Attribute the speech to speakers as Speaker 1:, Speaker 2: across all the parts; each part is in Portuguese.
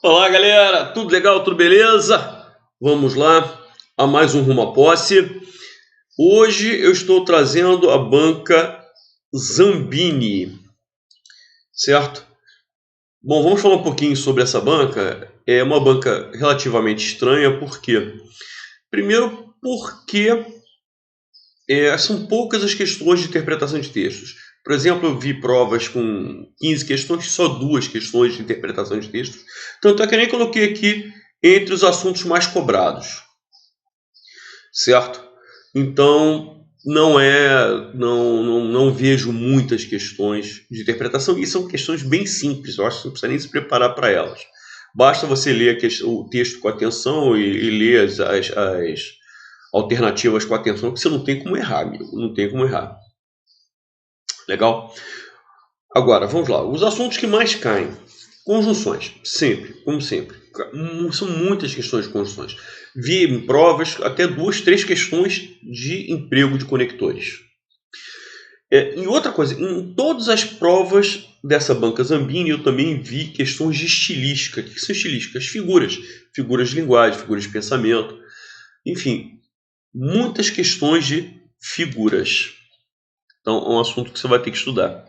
Speaker 1: Olá, galera, tudo legal, tudo beleza? Vamos lá a mais um Rumo à Posse. Hoje eu estou trazendo a banca Zambini, certo? Bom, vamos falar um pouquinho sobre essa banca. É uma banca relativamente estranha, por quê? Primeiro, porque são poucas as questões de interpretação de textos. Por exemplo, eu vi provas com 15 questões, só 2 questões de interpretação de textos. Tanto é que eu nem coloquei aqui entre os assuntos mais cobrados, certo? Então, não vejo muitas questões de interpretação, e são questões bem simples, eu acho que você não precisa nem se preparar para elas. Basta você ler o texto com atenção e ler as alternativas com atenção, que você não tem como errar, amigo. Não tem como errar. Legal? Agora, vamos lá. Os assuntos que mais caem. Conjunções. Sempre, como sempre. São muitas questões de conjunções. Vi em provas até 2, 3 questões de emprego de conectores. E outra coisa, em todas as provas dessa banca Zambini, eu também vi questões de estilística. O que são estilísticas? Figuras. Figuras de linguagem, figuras de pensamento. Enfim, muitas questões de figuras. Então, é um assunto que você vai ter que estudar.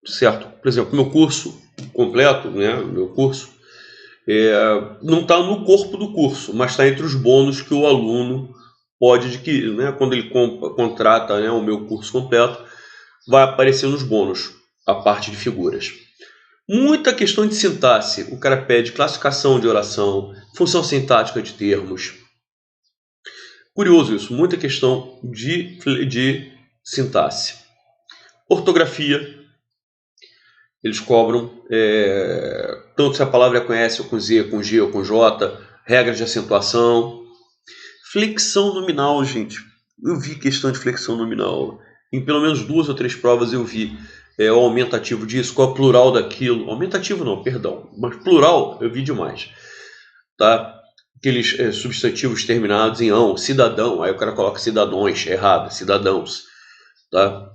Speaker 1: Certo? Por exemplo, meu curso completo, né? Meu curso não está no corpo do curso, mas está entre os bônus que o aluno pode adquirir, né? Quando ele contrata, né, o meu curso completo, vai aparecer nos bônus a parte de figuras. Muita questão de sintaxe. O cara pede classificação de oração, função sintática de termos. Curioso isso, muita questão de sintaxe. Ortografia, eles cobram, tanto se a palavra conhece ou com Z, com G ou com J, regras de acentuação. Flexão nominal, gente. Eu vi questão de flexão nominal. Em pelo menos 2 ou 3 provas eu vi o aumentativo disso, qual é o plural daquilo. Aumentativo não, perdão, mas plural eu vi demais. Tá? Aqueles substantivos terminados em ão, cidadão, aí o cara coloca cidadãos, errado, cidadãos. Tá?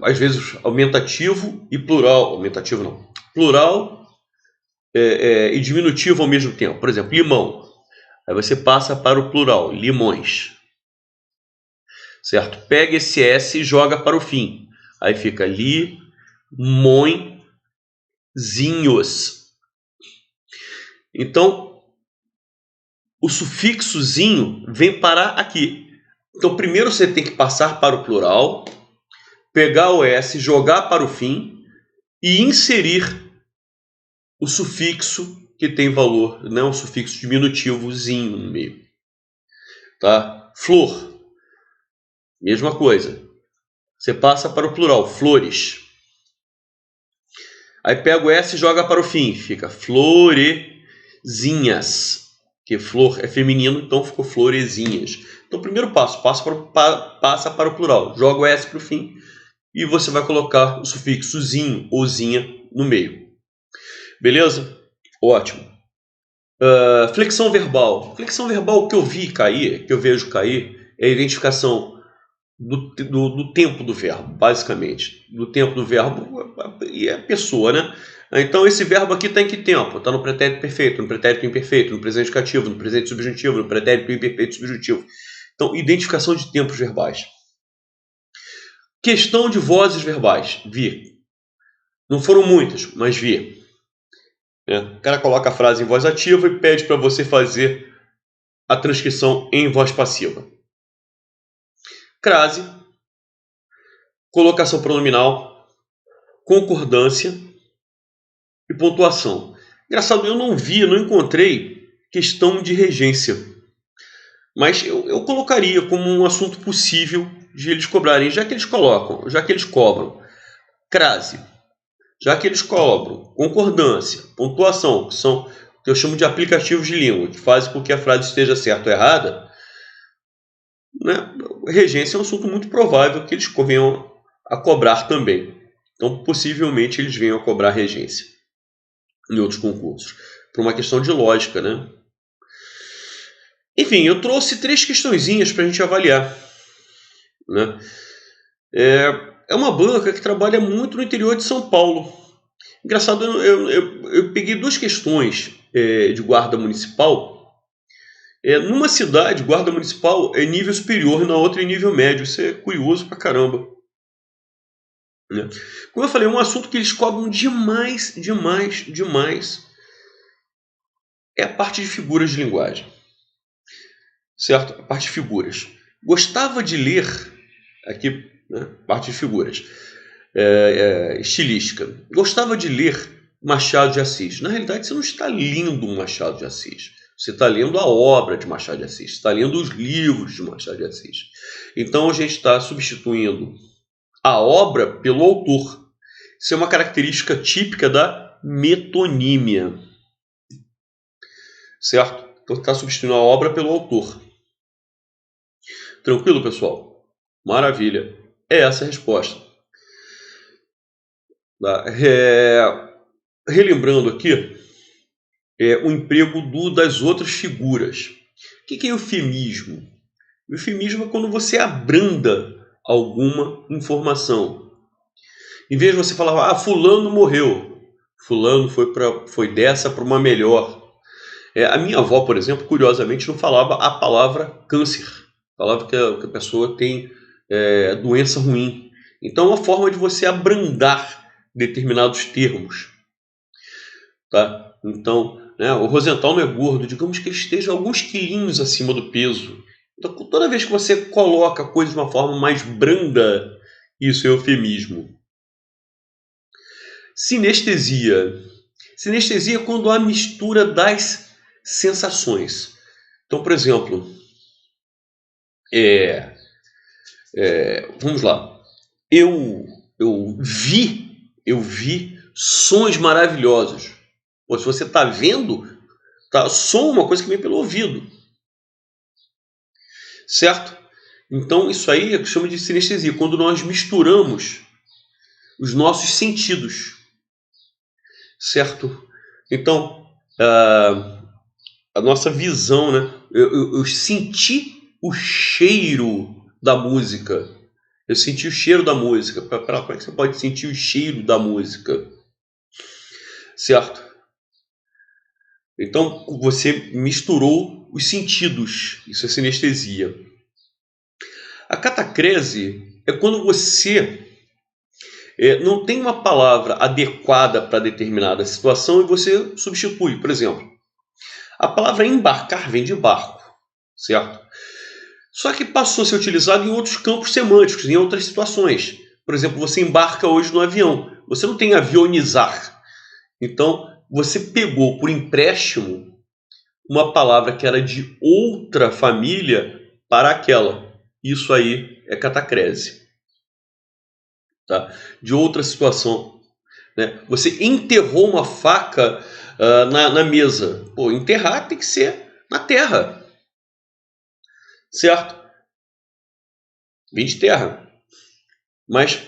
Speaker 1: Às vezes aumentativo e plural, aumentativo não, plural e diminutivo ao mesmo tempo. Por exemplo, limão, aí você passa para o plural, limões, certo? Pega esse S e joga para o fim, aí fica limõezinhos. Então, o sufixozinho vem parar aqui. Então, primeiro você tem que passar para o plural, pegar o S, jogar para o fim e inserir o sufixo que tem valor, né? Um sufixo diminutivozinho no meio. Tá? Flor, mesma coisa. Você passa para o plural, flores. Aí pega o S e joga para o fim, fica florezinhas. Que flor é feminino, então ficou florezinhas. Então, primeiro passo, passa para o plural, joga o S para o fim e você vai colocar o sufixozinho ou zinha no meio. Beleza? Ótimo. Flexão verbal. Flexão verbal, que eu vejo cair, é a identificação do tempo do verbo, basicamente. Do tempo do verbo e a pessoa, né? Então, esse verbo aqui está em que tempo? Está no pretérito perfeito, no pretérito imperfeito, no presente cativo, no presente subjuntivo, no pretérito imperfeito subjuntivo. Então, identificação de tempos verbais. Questão de vozes verbais. Vi. Não foram muitas, mas vi. O cara coloca a frase em voz ativa e pede para você fazer a transcrição em voz passiva. Crase, colocação pronominal, concordância e pontuação. Engraçado, eu não encontrei questão de regência. Mas eu colocaria como um assunto possível de eles cobrarem, já que eles cobram crase, já que eles cobram concordância, pontuação, que são o que eu chamo de aplicativos de língua, que fazem com que a frase esteja certa ou errada, né? Regência é um assunto muito provável que eles venham a cobrar também. Então, possivelmente, eles venham a cobrar regência em outros concursos, por uma questão de lógica, né? Enfim, eu trouxe 3 questõezinhas para a gente avaliar, né? É uma banca que trabalha muito no interior de São Paulo. Engraçado, eu peguei duas questões de guarda municipal. Numa cidade, guarda municipal é nível superior, na outra é nível médio. Isso é curioso pra caramba, né? Como eu falei, é um assunto que eles cobram demais, demais, demais. É a parte de figuras de linguagem, certo? A parte de figuras. Gostava de ler, aqui, né, parte de figuras, estilística. Gostava de ler Machado de Assis. Na realidade, você não está lendo um Machado de Assis. Você está lendo a obra de Machado de Assis. Você está lendo os livros de Machado de Assis. Então, a gente está substituindo a obra pelo autor. Isso é uma característica típica da metonímia, certo? Então, está substituindo a obra pelo autor. Tranquilo, pessoal? Maravilha. É essa a resposta. Tá? Relembrando aqui, o emprego das outras figuras. O que é eufemismo? O eufemismo é quando você abranda alguma informação. Em vez de você falar, fulano morreu, fulano foi dessa para uma melhor. A minha avó, por exemplo, curiosamente, não falava a palavra câncer. Falava que a pessoa tem doença ruim. Então, é uma forma de você abrandar determinados termos. Tá? Então, o Rosenthal não é gordo, digamos que ele esteja alguns quilinhos acima do peso. Então, toda vez que você coloca a coisa de uma forma mais branda, isso é eufemismo. Sinestesia. Sinestesia é quando há mistura das sensações. Então, por exemplo, vamos lá. Eu vi sons maravilhosos. Ou se você está vendo, som é uma coisa que vem pelo ouvido. Certo? Então, isso aí é o que chama de sinestesia, quando nós misturamos os nossos sentidos. Certo? Então, a nossa visão, né? Eu senti o cheiro da música. Eu senti o cheiro da música. Como é que você pode sentir o cheiro da música? Certo? Então, você misturou os sentidos. Isso é sinestesia. A catacrese é quando você não tem uma palavra adequada para determinada situação e você substitui. Por exemplo, a palavra embarcar vem de barco, certo? Só que passou a ser utilizado em outros campos semânticos, em outras situações. Por exemplo, você embarca hoje no avião. Você não tem avionizar. Então, você pegou por empréstimo uma palavra que era de outra família para aquela. Isso aí é catacrese. Tá? De outra situação. Né? Você enterrou uma faca na mesa. Pô, enterrar tem que ser na terra. Certo? Vem de terra. Mas,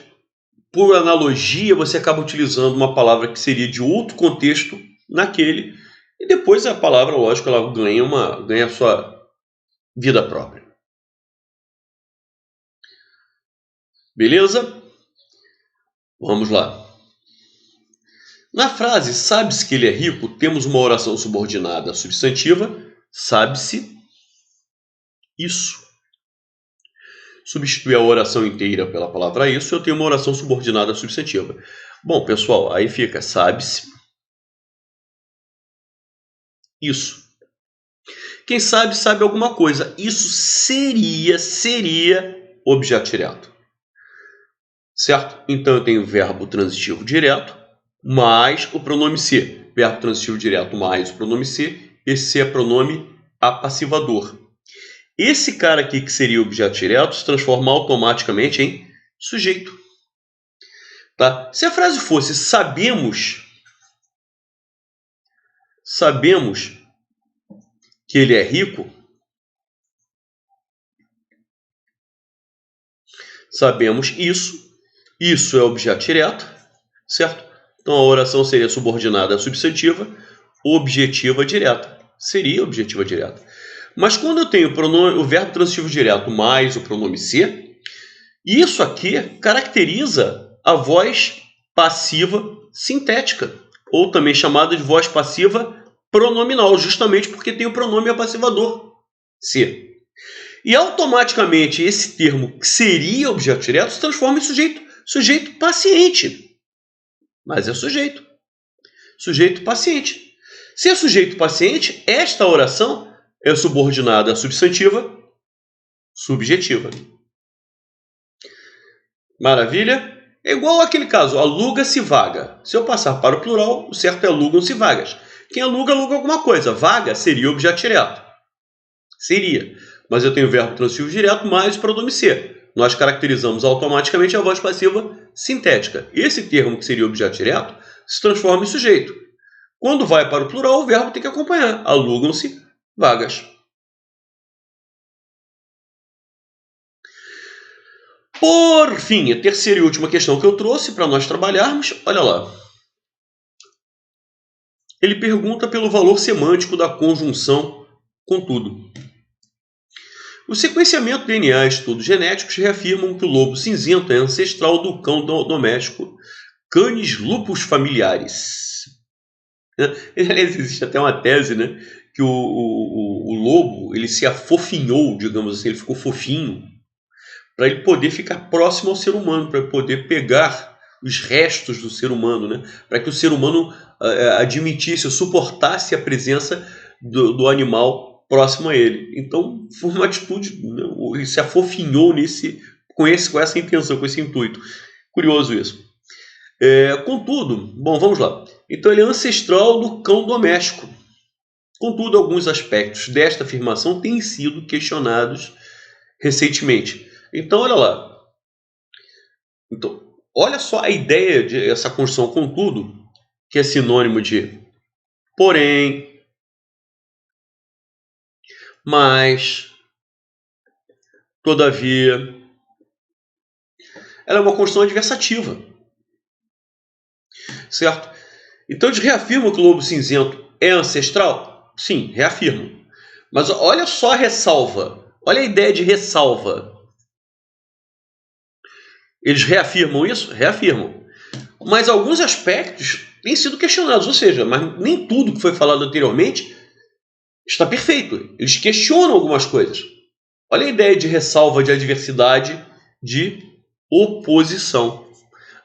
Speaker 1: por analogia, você acaba utilizando uma palavra que seria de outro contexto naquele. E depois a palavra, lógico, ela ganha a sua vida própria. Beleza? Vamos lá. Na frase sabe-se que ele é rico, temos uma oração subordinada substantiva. Sabe-se isso. Substituir a oração inteira pela palavra isso, eu tenho uma oração subordinada substantiva. Bom, pessoal, aí fica sabe-se isso. Quem sabe, sabe alguma coisa. Isso seria objeto direto. Certo? Então eu tenho verbo transitivo direto mais o pronome ser. Verbo transitivo direto mais o pronome ser. Esse é pronome apassivador. Esse cara aqui, que seria objeto direto, se transforma automaticamente em sujeito. Tá? Se a frase fosse sabemos que ele é rico, sabemos isso é objeto direto, certo? Então a oração seria subordinada à substantiva, objetiva direta. Seria objetiva direta. Mas quando eu tenho o verbo transitivo direto mais o pronome ser, isso aqui caracteriza a voz passiva sintética, ou também chamada de voz passiva pronominal, justamente porque tem o pronome apassivador, se. E automaticamente esse termo que seria objeto direto se transforma em sujeito paciente. Mas é sujeito paciente. Se é sujeito paciente, esta oração é subordinada à substantiva subjetiva. Maravilha? É igual aquele caso, aluga-se vaga. Se eu passar para o plural, o certo é alugam-se vagas. Quem aluga alguma coisa. Vaga seria objeto direto. Seria. Mas eu tenho o verbo transitivo direto mais o pronome ser. Nós caracterizamos automaticamente a voz passiva sintética. Esse termo que seria objeto direto se transforma em sujeito. Quando vai para o plural, o verbo tem que acompanhar. Alugam-se vagas. Por fim, a terceira e última questão que eu trouxe para nós trabalharmos, olha lá. Ele pergunta pelo valor semântico da conjunção contudo. O sequenciamento de DNA e estudos genéticos reafirmam que o lobo cinzento é ancestral do cão doméstico Canis lupus familiaris. Existe até uma tese, né, que o lobo ele se afofinhou, digamos assim, ele ficou fofinho, para ele poder ficar próximo ao ser humano, para poder pegar os restos do ser humano, né? Para que o ser humano admitisse, suportasse a presença do animal próximo a ele. Então, foi uma atitude, né? Ele se afofinhou com essa intenção, com esse intuito. Curioso isso. Contudo, bom, vamos lá. Então, ele é ancestral do cão doméstico. Contudo, alguns aspectos desta afirmação têm sido questionados recentemente. Então, olha lá. Então, olha só a ideia de essa construção contudo, que é sinônimo de porém, mas, todavia. Ela é uma construção adversativa. Certo? Então, eles reafirmam que o lobo cinzento é ancestral? Sim, reafirmam. Mas olha só a ressalva. Olha a ideia de ressalva. Eles reafirmam isso? Reafirmam. Mas alguns aspectos têm sido questionados, ou seja, mas nem tudo que foi falado anteriormente está perfeito. Eles questionam algumas coisas. Olha a ideia de ressalva, de adversidade, de oposição.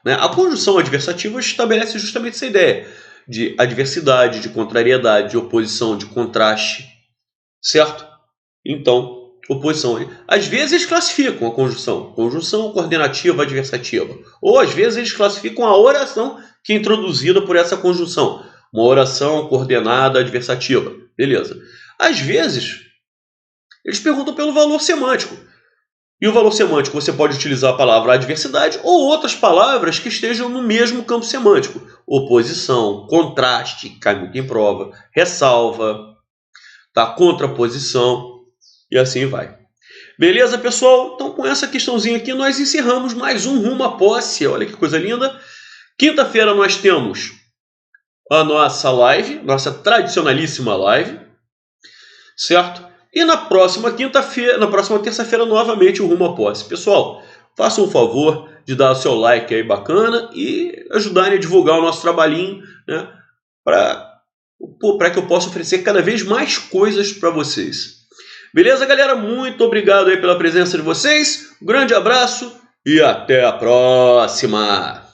Speaker 1: A conjunção adversativa estabelece justamente essa ideia de adversidade, de contrariedade, de oposição, de contraste. Certo? Então, oposição. Às vezes eles classificam a conjunção. Conjunção coordenativa adversativa. Ou às vezes eles classificam a oração que é introduzida por essa conjunção. Uma oração coordenada adversativa. Beleza. Às vezes, eles perguntam pelo valor semântico. E o valor semântico você pode utilizar a palavra adversidade ou outras palavras que estejam no mesmo campo semântico. Oposição, contraste, cai muito em prova, ressalva, tá? Contraposição. E assim vai. Beleza, pessoal? Então, com essa questãozinha aqui, nós encerramos mais um Rumo à Posse. Olha que coisa linda. Quinta-feira nós temos a nossa live, nossa tradicionalíssima live. Certo? E na próxima terça-feira, novamente o Rumo à Posse. Pessoal, façam um favor de dar o seu like aí bacana e ajudarem a divulgar o nosso trabalhinho, né? Para que eu possa oferecer cada vez mais coisas para vocês. Beleza, galera? Muito obrigado aí pela presença de vocês. Um grande abraço e até a próxima!